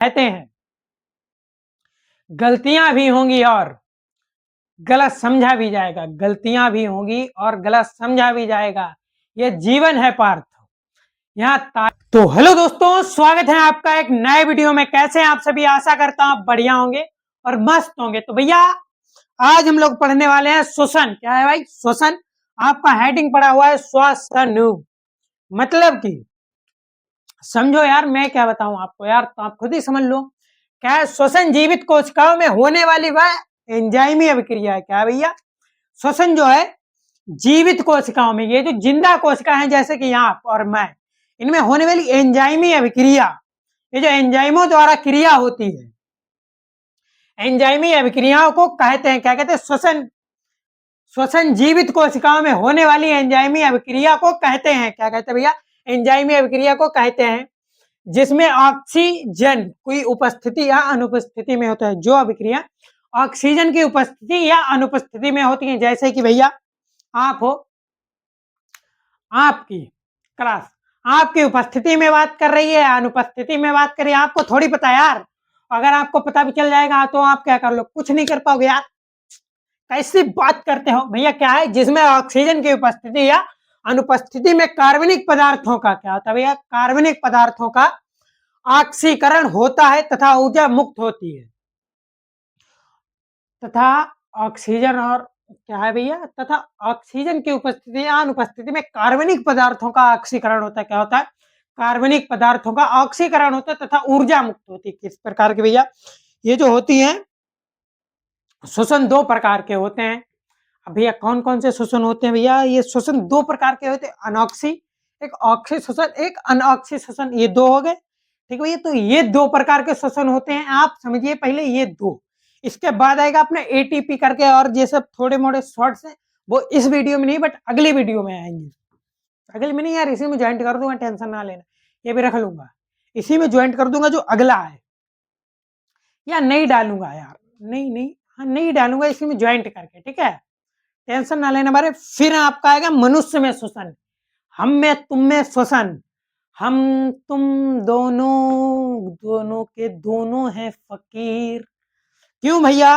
कहते हैं गलतियां भी होंगी और गलत समझा भी जाएगा, गलतियां भी होंगी और गलत समझा भी जाएगा। ये जीवन है पार्थ। यहाँ तो हेलो दोस्तों, स्वागत है आपका एक नए वीडियो में। कैसे हैं आप सभी? आशा करता हूं आप बढ़िया होंगे और मस्त होंगे। तो भैया आज हम लोग पढ़ने वाले हैं श्वसन। क्या है भाई? श्वसन। आपका हेडिंग पड़ा हुआ है श्वसन, मतलब कि समझो यार, मैं क्या बताऊं आपको यार, तो आप खुद ही समझ लो। क्या है श्वसन? जीवित कोशिकाओं में होने वाली वह एंजाइमी अभिक्रिया है। क्या है भैया? श्वसन जो है जीवित कोशिकाओं में, ये जो जिंदा कोशिका है जैसे कि आप और मैं, इनमें होने वाली एंजाइमी अभिक्रिया, ये जो एंजाइमों द्वारा क्रिया होती है, एंजाइमी अभिक्रियाओं को कहते हैं, क्या कहते हैं? श्वसन। श्वसन जीवित कोशिकाओं में होने वाली एंजाइमी अभिक्रिया को कहते हैं, क्या कहते हैं भैया? एंजाइमी अभिक्रिया को कहते हैं जिसमें ऑक्सीजन की उपस्थिति या अनुपस्थिति में होता है। जो अभिक्रिया ऑक्सीजन की उपस्थिति या अनुपस्थिति में होती है, जैसे कि भैया आप हो, आपकी क्लास आपकी उपस्थिति में बात कर रही है, अनुपस्थिति में बात कर रही है, आपको थोड़ी पता यार। अगर आपको पता भी चल जाएगा तो आप क्या कर लो? कुछ नहीं कर पाओगे यार। कैसी बात करते हो भैया? क्या है? जिसमें ऑक्सीजन की उपस्थिति या अनुपस्थिति में कार्बनिक पदार्थों का क्या होता है भैया? कार्बनिक पदार्थों का ऑक्सीकरण होता है तथा ऊर्जा मुक्त होती है। तथा ऑक्सीजन और क्या है भैया? तथा ऑक्सीजन की उपस्थिति या अनुपस्थिति में कार्बनिक पदार्थों का ऑक्सीकरण होता है। क्या होता है? कार्बनिक पदार्थों का ऑक्सीकरण होता है तथा ऊर्जा मुक्त होती है। किस प्रकार के भैया? ये जो होती है श्वसन दो प्रकार के होते हैं। अब भैया कौन कौन से श्वसन होते हैं भैया? ये श्वसन दो प्रकार के होते हैं, अनॉक्सी, एक ऑक्सी श्वसन, एक अनऑक्सी श्वसन। ये दो हो गए, ठीक है भैया। तो ये दो प्रकार के श्वसन होते हैं, आप समझिए पहले ये दो। इसके बाद आएगा अपने एटीपी करके, और ये सब थोड़े मोड़े शॉर्ट्स हैं, वो इस वीडियो में नहीं बट अगली वीडियो में आएंगे। अगले में नहीं यार, इसी में ज्वाइंट कर दूंगा, टेंशन ना लेना, ये भी रख लूंगा, इसी में ज्वाइंट कर दूंगा जो अगला है। या नहीं डालूंगा यार, नहीं नहीं, हाँ नहीं डालूंगा, इसी में ज्वाइंट करके, ठीक है, टेंशन ना लेने बारे। फिर आपका आएगा मनुष्य में श्वसन, हम में तुम में श्वसन। हम तुम दोनों दोनों के दोनों हैं फकीर। क्यों भैया?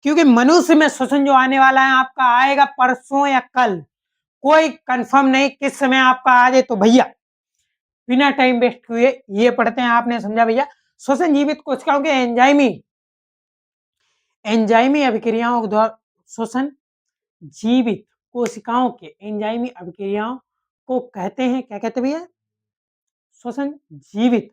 क्योंकि मनुष्य में श्वसन जो आने वाला है आपका, आएगा परसों या कल, कोई कंफर्म नहीं किस समय आपका आ जाए। तो भैया बिना टाइम वेस्ट हुए ये पढ़ते हैं। आपने समझा भैया? श्वसन जीवित कोशिकाओं के एंजाइमी अभिक्रियाओं द्वारा, श्वसन जीवित कोशिकाओं के एंजाइमी अभिक्रियाओं को कहते हैं, क्या कहते हैं भैया? श्वसन जीवित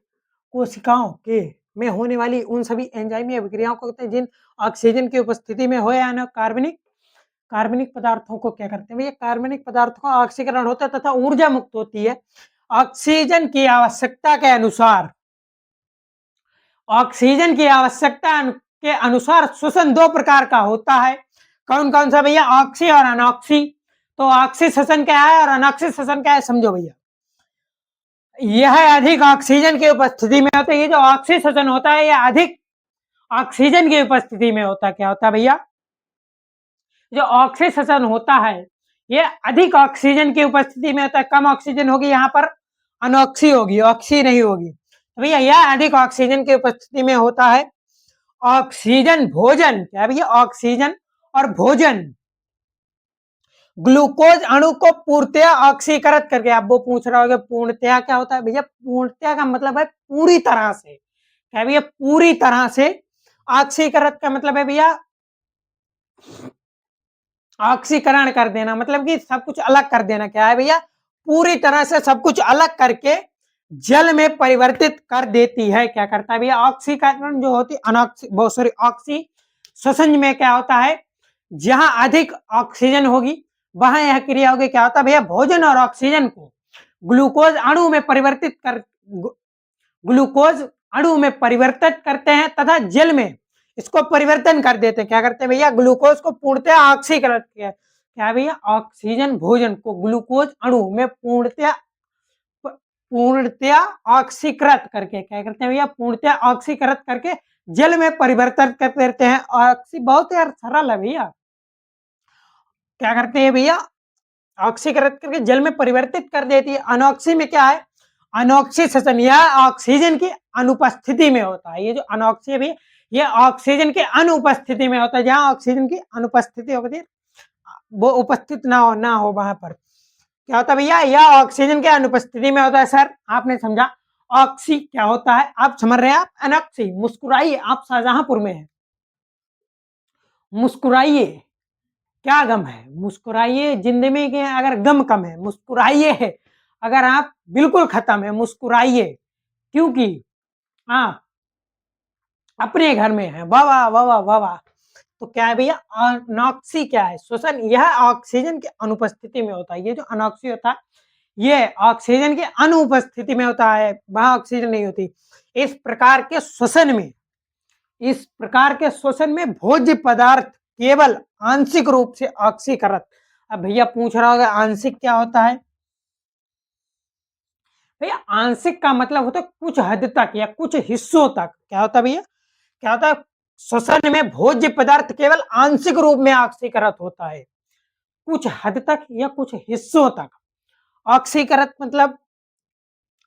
कोशिकाओं के में होने वाली उन सभी एंजाइमी अभिक्रियाओं को कहते हैं जिन ऑक्सीजन की उपस्थिति में हो या न कार्बनिक पदार्थों को क्या करते हैं भैया? कार्बनिक पदार्थों का ऑक्सीकरण होता है तथा ऊर्जा मुक्त होती है। ऑक्सीजन की आवश्यकता के अनुसार, ऑक्सीजन की आवश्यकता के अनुसार श्वसन दो प्रकार का होता है। कौन कौन सा भैया? ऑक्सी और अनॉक्सी। तो ऑक्सी श्वसन क्या है और अनॉक्सी श्वसन क्या है, समझो भैया। यह अधिक ऑक्सीजन की उपस्थिति में होता है। ये जो ऑक्सी श्वसन होता है यह अधिक ऑक्सीजन की उपस्थिति में होता है। क्या होता है भैया? जो ऑक्सी श्वसन होता है यह अधिक ऑक्सीजन की उपस्थिति में होता है। कम ऑक्सीजन होगी यहाँ पर अनॉक्सी होगी, ऑक्सी नहीं होगी। तो भैया यह अधिक ऑक्सीजन की उपस्थिति में होता है। ऑक्सीजन भोजन, क्या भैया? ऑक्सीजन और भोजन ग्लूकोज अणु को पूर्णतया ऑक्सीकृत करके। आप वो पूछ रहा होगा पूर्णतया क्या होता है भैया? पूर्णतया का मतलब है पूरी तरह से। क्या भैया? पूरी तरह से। ऑक्सीकृत का मतलब है भैया ऑक्सीकरण कर देना, मतलब कि सब कुछ अलग कर देना। क्या है भैया? पूरी तरह से सब कुछ अलग करके जल में परिवर्तित कर देती है। क्या करता है भैया? ऑक्सीकरण जो होती है ऑक्सी श्वसन में क्या होता है? जहां अधिक ऑक्सीजन होगी वहां यह क्रिया होगी। क्या होता है भैया? भोजन और ऑक्सीजन को ग्लूकोज अणु में परिवर्तित करते हैं तथा जल में इसको परिवर्तन कर देते हैं। क्या करते हैं भैया? ग्लूकोज को पूर्णतया ऑक्सीकृत किया। क्या भैया? ऑक्सीजन भोजन को ग्लूकोज अणु में पूर्णतया ऑक्सीकृत करके क्या करते हैं भैया? पूर्णतया ऑक्सीकृत करके जल में परिवर्तन कर देते हैं। ऑक्सी बहुत यार सरल है भैया। क्या करते हैं भैया? ऑक्सीकृत करके जल में परिवर्तित कर देती है। अनऑक्सी में क्या है? अनॉक्सी श्वसन यह ऑक्सीजन की अनुपस्थिति में होता है। ये जो अनॉक्सी भी ये ऑक्सीजन की अनुपस्थिति में होता है। जहां ऑक्सीजन की अनुपस्थिति होती है वो उपस्थित ना हो वहां पर क्या होता है भैया, यह ऑक्सीजन के अनुपस्थिति में होता है। सर आपने समझा ऑक्सी क्या होता है, आप समझ रहे हैं। आप अनॉक्सी, मुस्कुराइए, आप शाहजहांपुर में हैं, मुस्कुराइए, क्या गम है, मुस्कुराइए। जिंदगी के अगर गम कम है मुस्कुराइए, अगर आप बिल्कुल खत्म है मुस्कुराइए, क्योंकि आप अपने घर में है। वाह वाह वाह वाह वाह वाह। तो क्या है भैया, अनॉक्सी क्या है, श्वसन, यह ऑक्सीजन की अनुपस्थिति में होता है। ये जो अनॉक्सी होता है ये ऑक्सीजन की अनुपस्थिति में होता है, वहां ऑक्सीजन नहीं होती। इस प्रकार के श्वसन में, इस प्रकार के श्वसन में भोज्य पदार्थ केवल आंशिक रूप से ऑक्सीकृत। अब भैया पूछ रहा होगा आंशिक क्या होता है। भैया आंशिक का मतलब होता है कुछ हद तक या कुछ हिस्सों तक। क्या होता है भैया, क्या होता है, श्वसन में भोज्य पदार्थ केवल आंशिक रूप में ऑक्सीकृत होता है, कुछ हद तक या कुछ हिस्सों तक। ऑक्सीकृत मतलब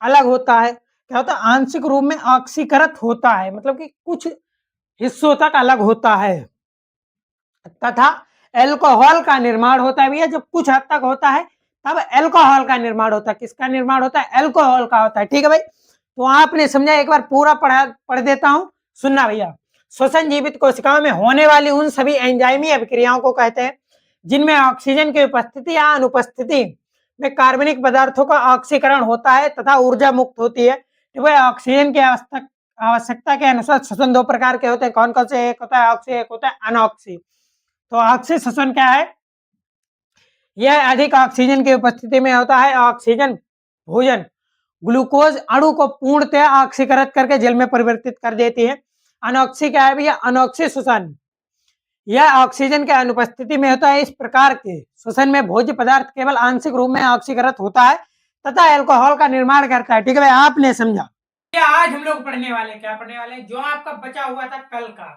अलग होता है, क्या होता है, आंशिक रूप में ऑक्सीकृत होता है मतलब कि कुछ हिस्सों तक अलग होता है। तथा एल्कोहल का निर्माण होता है भैया, जब कुछ हद तक होता है तब एल्कोहल का निर्माण होता है। किसका निर्माण होता है, एल्कोहल का होता है। ठीक है भाई, तो आपने समझा, एक बार पूरा पढ़ देता हूं, सुनना भैया। श्वसन जीवित कोशिकाओं में होने वाली उन सभी एंजाइमी अभिक्रियाओं को कहते हैं जिनमें ऑक्सीजन की उपस्थिति या अनुपस्थिति में कार्बनिक पदार्थों का ऑक्सीकरण होता है तथा ऊर्जा मुक्त होती है। तो वह ऑक्सीजन की आवश्यकता के अनुसार श्वसन दो प्रकार के होते हैं। कौन कौन से, एक होता है ऑक्सी, एक होता है अनऑक्सी। तो ऑक्सी श्वसन क्या है, यह अधिक ऑक्सीजन की उपस्थिति में होता है। ऑक्सीजन भोजन ग्लूकोज अणु को पूर्णतः ऑक्सीकृत करके जल में परिवर्तित कर देती है। अनॉक्सी क्या है भैया, अनॉक्सी श्वसन यह ऑक्सीजन के अनुपस्थिति में होता है। इस प्रकार के श्वसन में भोज्य पदार्थ केवल आंशिक रूप में ऑक्सीकृत होता है तथा अल्कोहल का निर्माण करता है। ठीक है भाई, आपने समझा। आज हम लोग पढ़ने वाले, क्या पढ़ने वाले, जो आपका बचा हुआ था कल का।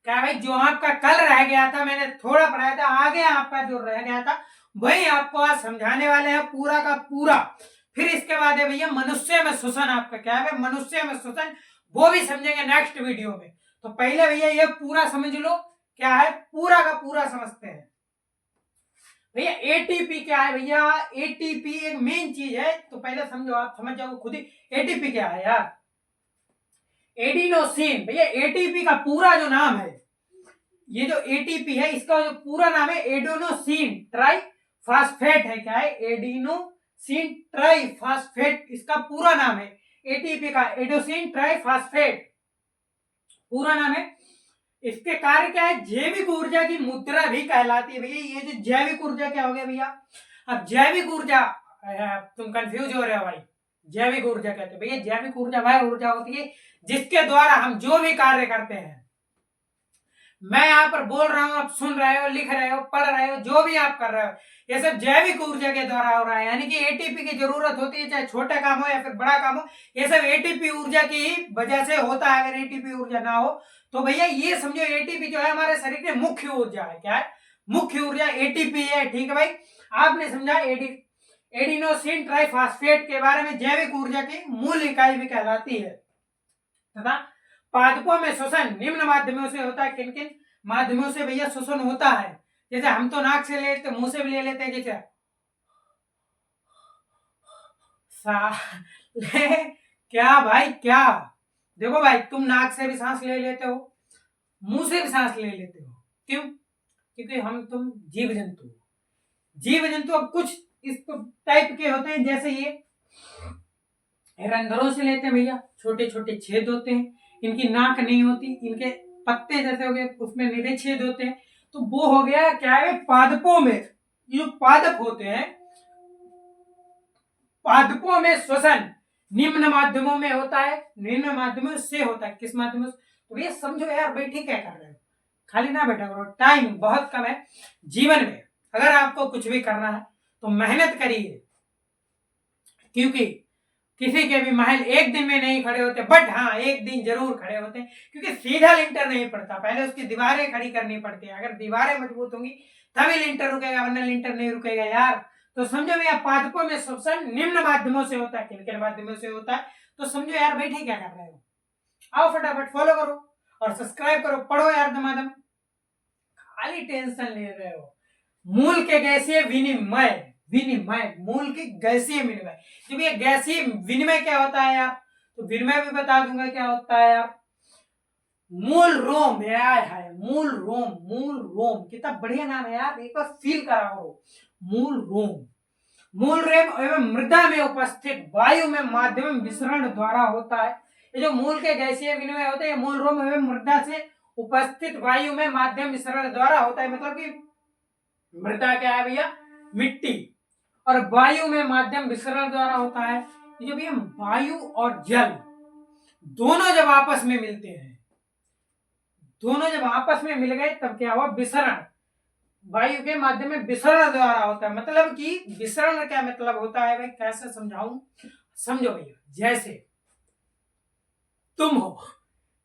क्या भाई, जो आपका कल रह गया था, मैंने थोड़ा पढ़ाया था, आगे आपका जो रह गया था वही आपको आज समझाने वाले हैं पूरा का पूरा। फिर इसके बाद है भैया मनुष्य में श्वसन, आपका क्या है, मनुष्य में श्वसन, वो भी समझेंगे नेक्स्ट वीडियो में। तो पहले भैया ये पूरा समझ लो, क्या है, पूरा का पूरा समझते हैं भैया। एटीपी क्या है भैया, एटीपी एक मेन चीज है, तो पहले समझो, आप समझ जाओ खुद ही एटीपी क्या है यार। एडिनोसिन, भैया एटीपी का पूरा जो नाम है, ये जो एटीपी है इसका जो पूरा नाम है एडिनोसिन ट्राइफॉस्फेट है। क्या है, एडिनोसिन ट्राइफॉस्फेट इसका पूरा नाम है। एटीपी का एडिनोसिन ट्राइफॉस्फेट पूरा नाम है। इसके कार्य क्या है, जैविक ऊर्जा की मुद्रा भी कहलाती है भैया। ये जो जैविक ऊर्जा क्या हो गया भैया, अब जैविक ऊर्जा, तुम कंफ्यूज हो रहे हो भाई, जैविक ऊर्जा कहते हैं भैया, जैविक ऊर्जा वह ऊर्जा होती है जिसके द्वारा हम जो भी कार्य करते हैं, मैं यहाँ पर बोल रहा हूँ, आप सुन रहे हो, लिख रहे हो, पढ़ रहे हो, जो भी आप कर रहे हो, ये सब जैविक ऊर्जा के द्वारा हो रहा है। यानी कि एटीपी की जरूरत होती है, चाहे छोटा काम हो या फिर बड़ा काम हो, ये सब एटीपी ऊर्जा की ही वजह से होता है। अगर एटीपी ऊर्जा ना हो तो भैया ये समझो, एटीपी जो है हमारे शरीर की मुख्य ऊर्जा है। क्या है, मुख्य ऊर्जा एटीपी है। ठीक है भाई, आपने समझा एडिनोसिन ट्राइफॉस्फेट के बारे में, जैविक ऊर्जा की मूल इकाई भी कहलाती है। तथा पादपों में श्वसन निम्न माध्यमों से होता है। किन किन माध्यमों से भैया श्वसन होता है, जैसे हम तो नाक से लेते, मुंह से भी ले लेते हैं, जैसे क्या भाई, क्या, देखो भाई, तुम नाक से भी सांस ले लेते हो, मुंह से भी सांस ले लेते हो, क्यों, क्योंकि हम तुम जीव जंतु, जीव जंतु अब कुछ इस टाइप के होते हैं, जैसे ये रंध्रों से लेते हैं भैया, छोटे छोटे छेद होते हैं, इनकी नाक नहीं होती, इनके पत्ते जैसे हो गए उसमें निरे छेद होते हैं। तो वो हो गया क्या है, पादपों में जो पादप होते हैं, पादपों में श्वसन निम्न माध्यमों में होता है, निम्न माध्यमों से होता है। किस माध्यमों से, तो भैया समझो यार, बैठे क्या कर रहे हो, खाली ना बैठा करो, टाइम बहुत कम है जीवन में। अगर आपको कुछ भी करना है तो मेहनत करिए, क्योंकि किसी के भी महल एक दिन में नहीं खड़े होते, बट हाँ एक दिन जरूर खड़े होते हैं, क्योंकि सीधा लिंटर नहीं पड़ता, पहले उसकी दीवारें खड़ी करनी पड़ती है। अगर दीवारें मजबूत होंगी तभी लिंटर रुकेगा, वरना लिंटर नहीं रुकेगा यार। तो समझो भैया पादपों में श्वसन निम्न माध्यमों से होता है। किन किन माध्यमों से होता है? तो समझो यार, बैठे क्या कर रहे हो? आओ फटाफट फॉलो करो और सब्सक्राइब करो, पढ़ो यार दमादम, खाली टेंशन ले रहे हो। मूल के गैसीय विनिमय, विनिमय, मूल के गैसीय विनिमय। जब ये गैसीय विनिमय क्या होता है यार? तो विनिमय भी बता दूंगा क्या होता है यार। मूल रोम यार है, मूल रोम, मूल रोम कितना बढ़िया नाम है यार, एक बार फील कराओ। मूल रोम, मूल रोम एवं मृदा में उपस्थित वायु में माध्यम विसरण द्वारा होता है। ये जो मूल के गैसीय विनिमय होते हैं, मूल रोम एवं मृदा से उपस्थित वायु में माध्यम विसरण द्वारा होता है। मतलब कि मृदा क्या है भैया? मिट्टी, और वायु में माध्यम विसरण द्वारा होता है। जब ये वायु और जल दोनों जब आपस में मिलते हैं, दोनों जब आपस में मिल गए तब क्या हुआ? विसरण, वायु के माध्यम में विसरण द्वारा होता है। मतलब कि विसरण का क्या मतलब होता है भाई, कैसे समझाऊं? समझो भैया, जैसे तुम हो,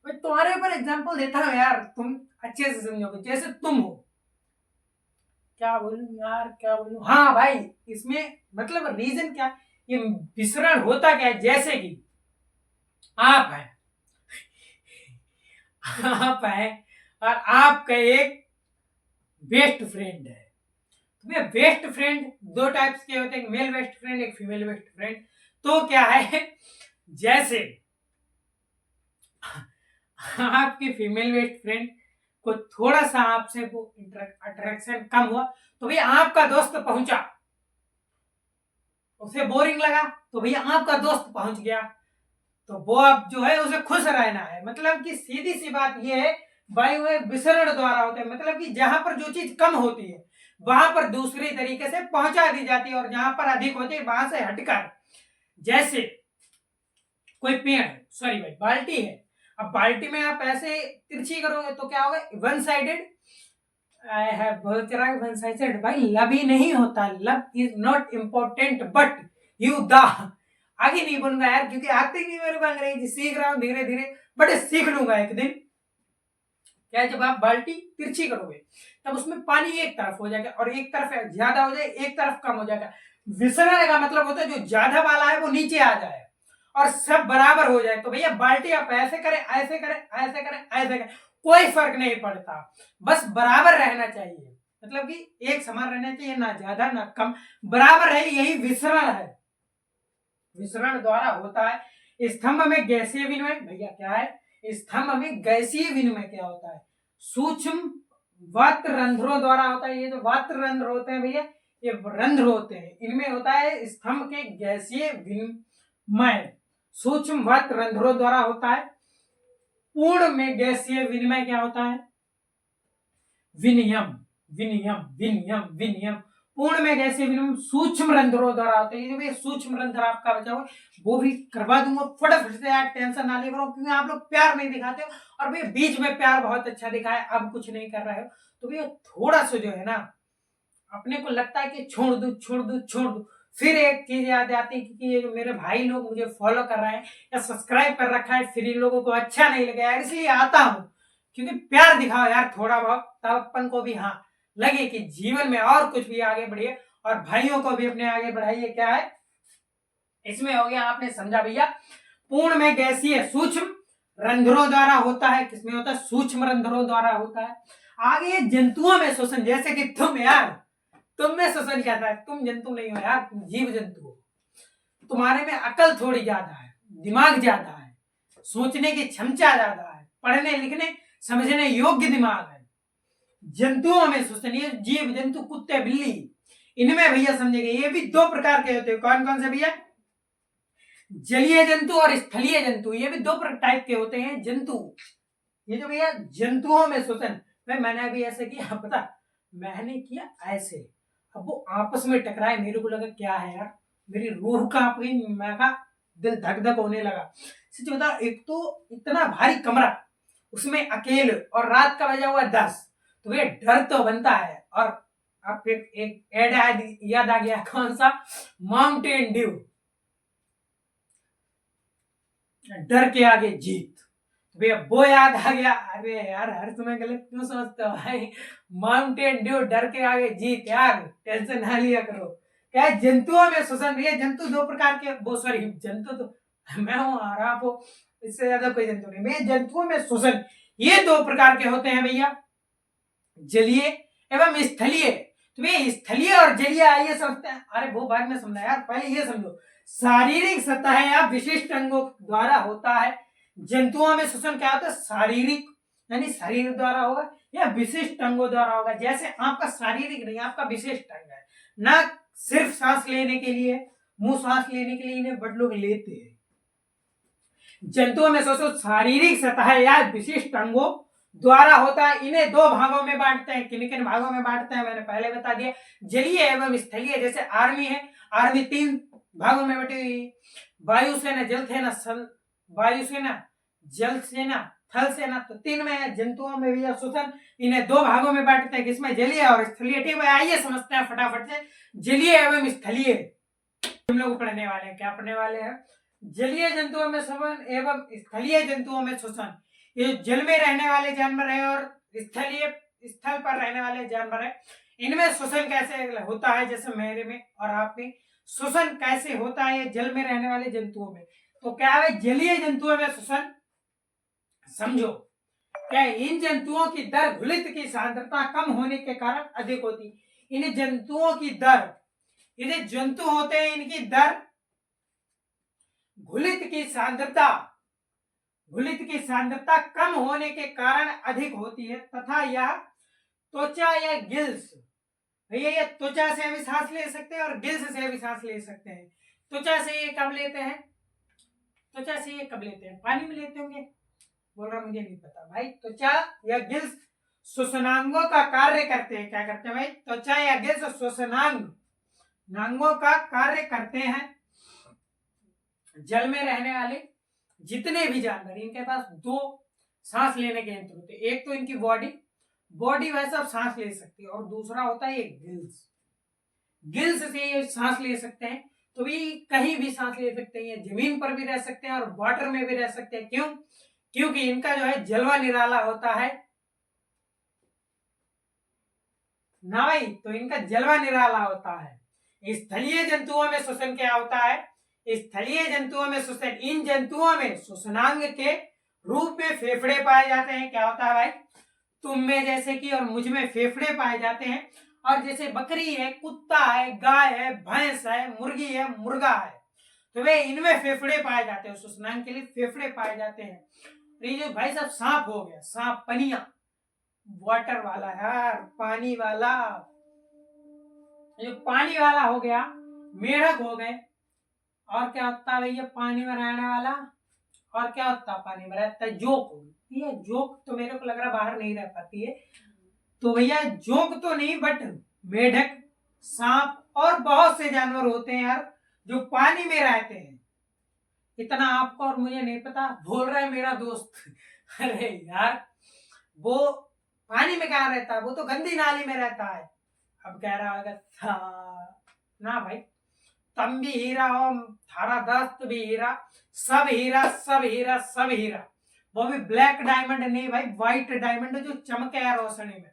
भाई तुम्हारे ऊपर एग्जांपल देता हूं यार, तुम अच्छे से समझोगे। जैसे तुम हो, क्या बोलूं यार, क्या बोलूं? हाँ भाई, इसमें मतलब रीजन क्या, ये विसरण होता क्या है? जैसे कि आप है, आप है और आपका एक बेस्ट फ्रेंड है। तो बेस्ट फ्रेंड दो टाइप्स के होते हैं, मेल बेस्ट फ्रेंड, एक फीमेल बेस्ट फ्रेंड। तो क्या है, जैसे आपकी फीमेल बेस्ट फ्रेंड को थोड़ा सा आपसे वो अट्रैक्शन कम हुआ, तो भैया आपका दोस्त पहुंचा, उसे बोरिंग लगा, तो भैया आपका दोस्त पहुंच गया, तो वो अब जो है उसे खुश रहना है। मतलब कि सीधी सी बात ये है, वायु में विसरण द्वारा होता है। मतलब कि जहां पर जो चीज कम होती है वहां पर दूसरी तरीके से पहुंचा दी जाती है, और जहां पर अधिक होती है वहां से हटकर। जैसे कोई पेड़, सॉरी भाई, बाल्टी है, अब बाल्टी में आप ऐसे तिरछी करोगे तो क्या होगा? One sided. आई हैव बोल रहा है वन साइडेड, भाई लब ही नहीं होता। लब is not important but you the, आगे नहीं बोलूंगा यार क्योंकि आते ही नहीं मेरे को अंग्रेजी, सीख रहा हूं धीरे धीरे, बट सीख लूंगा एक दिन। क्या, जब आप बाल्टी तिरछी करोगे तब उसमें पानी एक तरफ हो जाएगा और एक तरफ ज्यादा हो जाए, एक तरफ कम हो जाएगा। विसरण का मतलब होता है जो ज्यादा वाला है वो नीचे आ जाए और सब बराबर हो जाए। तो भैया बाल्टी आप ऐसे करें, ऐसे करें, ऐसे करें, ऐसे करें, कोई फर्क नहीं पड़ता, बस बराबर रहना चाहिए। मतलब कि एक समान रहना चाहिए, ना ज्यादा ना कम, बराबर है, यही विसरण है। विसरण द्वारा होता है। स्तंभ में गैसीय विनिमय, भैया क्या है? स्तंभ में गैसीय विनिमय क्या होता है? सूक्ष्म वात रंध्रों द्वारा होता है। ये जो वात रंध्र होते हैं भैया, ये रंध्र होते हैं, इनमें होता है स्तंभ के गैसीय विनिमय, सूक्ष्म वात रंध्रों द्वारा होता है। पूर्ण में गैसीय विनिमय क्या होता है? विनियम, विनियम, विनियम, विनियम। पूर्ण में गैसीय विनिमय सूक्ष्म रंध्रों द्वारा होते हैं। ये सूक्ष्म रंध्र आपका बचा हुआ वो भी करवा दूंगा फटाफट से यार, टेंशन ना ले करो, क्योंकि आप लोग प्यार नहीं दिखाते हो, और भैया बीच में प्यार बहुत अच्छा दिखाया, अब कुछ नहीं कर रहे हो, तो भैया थोड़ा सा जो है ना, अपने को लगता है कि छोड़ दू छोड़ दू छोड़ दू, फिर एक चीज याद आती है कि ये जो मेरे भाई लोग मुझे फॉलो कर रहे हैं या सब्सक्राइब कर रखा है, फिर इन लोगों को अच्छा नहीं लगा यार, इसलिए आता हूं, क्योंकि प्यार दिखाओ यार थोड़ा बहुत, तब अपन को भी हाँ लगे कि जीवन में और कुछ भी आगे बढ़िए, और भाइयों को भी अपने आगे बढ़ाइए। क्या है इसमें हो गया, आपने समझा भैया। पूर्ण में गैसीय सूक्ष्म रंध्रों द्वारा होता है। किसमें होता है? सूक्ष्म रंध्रों द्वारा होता है। आगे जंतुओं में श्वसन, जैसे कि तुम यार, तुम में श्वसन क्या था? तुम जंतु नहीं हो यार, तुम जीव जंतु हो। तुम्हारे में अकल थोड़ी ज्यादा है, दिमाग ज्यादा है, सोचने की क्षमता ज्यादा है, पढ़ने लिखने समझने योग्य दिमाग है। जंतुओं में श्वसन, ये जीव जंतु, कुत्ते बिल्ली, इनमें भैया समझेंगे ये भी दो प्रकार के होते हैं। कौन कौन से भैया? जलीय जंतु और स्थलीय जंतु, ये भी दो टाइप के होते हैं जंतु। ये जो भैया जंतुओं में श्वसन, मैंने अभी ऐसे किया, पता मैंने किया ऐसे, अब वो आपस में टकराए, मेरे को लगा क्या है यार, मेरी रूह कांप गई, मैं कहा दिल धक धक होने लगा। सच बता, एक तो इतना भारी कमरा, उसमें अकेले, और रात का बजा हुआ 10, तो ये डर तो बनता है। और अब फिर एक एड याद आ गया, कौन सा? माउंटेन ड्यू, डर के आगे जीत, भैया वो याद आ गया। अरे यार हर तुम्हें गलत क्यों सोचते हो भाई? माउंटेन ड्यू, डर के आगे जीत यार, टेंशन ना लिया करो। क्या है, जंतुओं में श्वसन। ये जंतु दो प्रकार के, वो सॉरी जंतु तो मैं हूँ और आप हो, इससे ज्यादा कोई जंतु नहीं। भैया जंतुओं में श्वसन ये दो प्रकार के होते हैं भैया, जलीय एवं स्थलीय। तो भैया स्थलीय और जलीय आइए समझते हैं। अरे वो बाद में समझना यार, पहले ये समझो, शारीरिक सतह या विशिष्ट अंगों द्वारा होता है। जंतुओं में श्वसन क्या होता है, शारीरिक यानी शरीर द्वारा होगा या विशिष्ट अंगों द्वारा होगा। जैसे आपका शारीरिक नहीं, आपका विशिष्ट अंग है ना, सिर्फ सांस लेने के लिए, मुंह सांस लेने के लिए इन्हें बड़ लोग लेते हैं। जंतुओं में श्वसन शारीरिक सतह या विशिष्ट अंगों द्वारा होता है। इन्हें दो भागों में बांटते हैं। किन किन भागों में बांटते हैं मैंने पहले बता दिया, जलीय एवं स्थलीय। जैसे आर्मी है, आर्मी 3 भागों में बटी हुई, वायुसेना, जल सेना, वायुसेना, जल सेना, थल सेना। तो 3 में है। जंतुओं में भी श्वसन इन्हें 2 भागों में बांटते हैं, किसमें, जलीय और स्थलीय। ठीक है, आइए समझते हैं फटाफट से जलीय एवं स्थलीय हम लोग पढ़ने वाले हैं। क्या पढ़ने वाले हैं, जलीय जंतुओं में श्वसन एवं स्थलीय जंतुओं में श्वसन। ये जल में रहने वाले जानवर है और स्थलीय स्थल पर रहने वाले जानवर है। इनमें श्वसन कैसे होता है, जैसे मेरे में और आप में श्वसन कैसे होता है जल में रहने वाले जंतुओं में। तो क्या है, जलीय जंतुओं में श्वसन समझो क्या है, इन जंतुओं की दर घुलित की सांद्रता कम होने के कारण अधिक होती। इन जंतुओं की दर, ये जंतु होते हैं इनकी दर घुलित की सांद्रता कम होने के कारण अधिक होती है तथा यह त्वचा या गिल्स, भैया ये त्वचा से भी सांस ले सकते हैं और गिल्स से भी सांस ले सकते हैं। त्वचा से ये कब लेते हैं, त्वचा से ये कब लेते हैं, पानी में लेते होंगे, बोल रहा मुझे नहीं पता भाई। त्वचा या गिल्स श्वसनांगों का कार्य करते हैं। क्या करते हैं भाई, त्वचा या गिल्स श्वसनांगों का कार्य करते हैं। जल में रहने वाले जितने भी जानवर, इनके पास 2 सांस लेने के यंत्र होते हैं। एक तो इनकी बॉडी वैसे आप सांस ले सकती है, और दूसरा होता है ये गिल्स से ये सांस ले सकते हैं। तो भी कहीं भी सांस ले सकते हैं, जमीन पर भी रह सकते हैं और वाटर में भी रह सकते हैं। क्यों, क्योंकि इनका जो है जलवा निराला होता है ना भाई, तो इनका जलवा निराला होता है। स्थलीय जंतुओं में श्वसन क्या होता है, स्थलीय जंतुओं में श्वसन, इन जंतुओं में श्वसनांग के रूप में फेफड़े पाए जाते हैं। क्या होता है भाई, तुम में जैसे कि और मुझ में फेफड़े पाए जाते हैं। और जैसे बकरी है, कुत्ता है, गाय है, भैंस है, मुर्गी है, मुर्गा है, तो वे इनमें फेफड़े पाए जाते हैं, श्वसनांग के लिए फेफड़े पाए जाते हैं। ये जो भाई साहब सांप हो गया, सांप पनिया, वाटर वाला यार, पानी वाला, जो पानी वाला हो गया, मेढक हो गए, और क्या होता है भैया पानी में रहने वाला, और क्या होता है पानी में रहता है, जोक। ये जोक तो मेरे को लग रहा बाहर नहीं रह पाती है, तो भैया जोक तो नहीं, बट मेढक, सांप और बहुत से जानवर होते हैं यार जो पानी में रहते हैं। इतना आपको और मुझे नहीं पता, बोल रहा है मेरा दोस्त। अरे यार वो पानी में कहाँ रहता है, वो तो गंदी नाली में रहता है। अब कह रहा होगा ना भाई, तुम भी हीरा हो, थारा दस्त भी हीरा, सब हीरा सब हीरा सब हीरा। वो भी ब्लैक डायमंड नहीं भाई, व्हाइट डायमंड जो चमके है रोशनी में।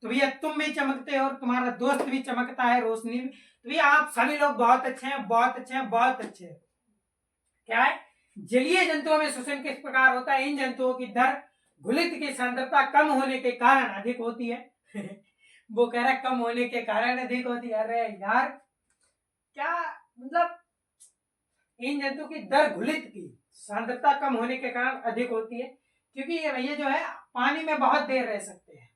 तो भैया तुम भी चमकते हो और तुम्हारा दोस्त भी चमकता है रोशनी में। तो भैया आप सभी लोग बहुत अच्छे हैं, बहुत अच्छे हैं, बहुत अच्छे हैं। क्या है, जलीय जंतुओं में श्वसन किस प्रकार होता है, इन जंतुओं की दर घुलित की सांद्रता कम होने के कारण अधिक होती है। वो कह रहा है कम होने के कारण अधिक होती है। अरे यार क्या मतलब, इन जंतु की दर घुलित की सांद्रता कम होने के कारण अधिक होती है, क्योंकि ये जो है पानी में बहुत देर रह सकते हैं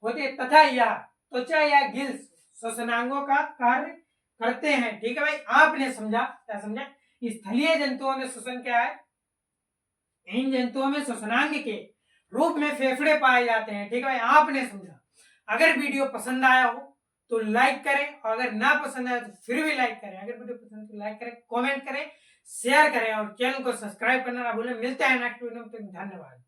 होते, तथा यह त्वचा या गिल्स श्वसनांगों का कार्य करते हैं। ठीक है भाई, आपने समझा, क्या समझा, स्थलीय जंतुओं में श्वसन क्या है, इन जंतुओं में श्वसनांग के रूप में फेफड़े पाए जाते हैं। ठीक है भाई, आपने समझा। अगर वीडियो पसंद आया हो तो लाइक करें, और अगर ना पसंद आए तो फिर भी लाइक करें। अगर वीडियो पसंद तो लाइक करें, कमेंट करें, शेयर करें और चैनल को सब्सक्राइब करना ना भूलें। मिलते हैं नेक्स्ट वीडियो में, धन्यवाद।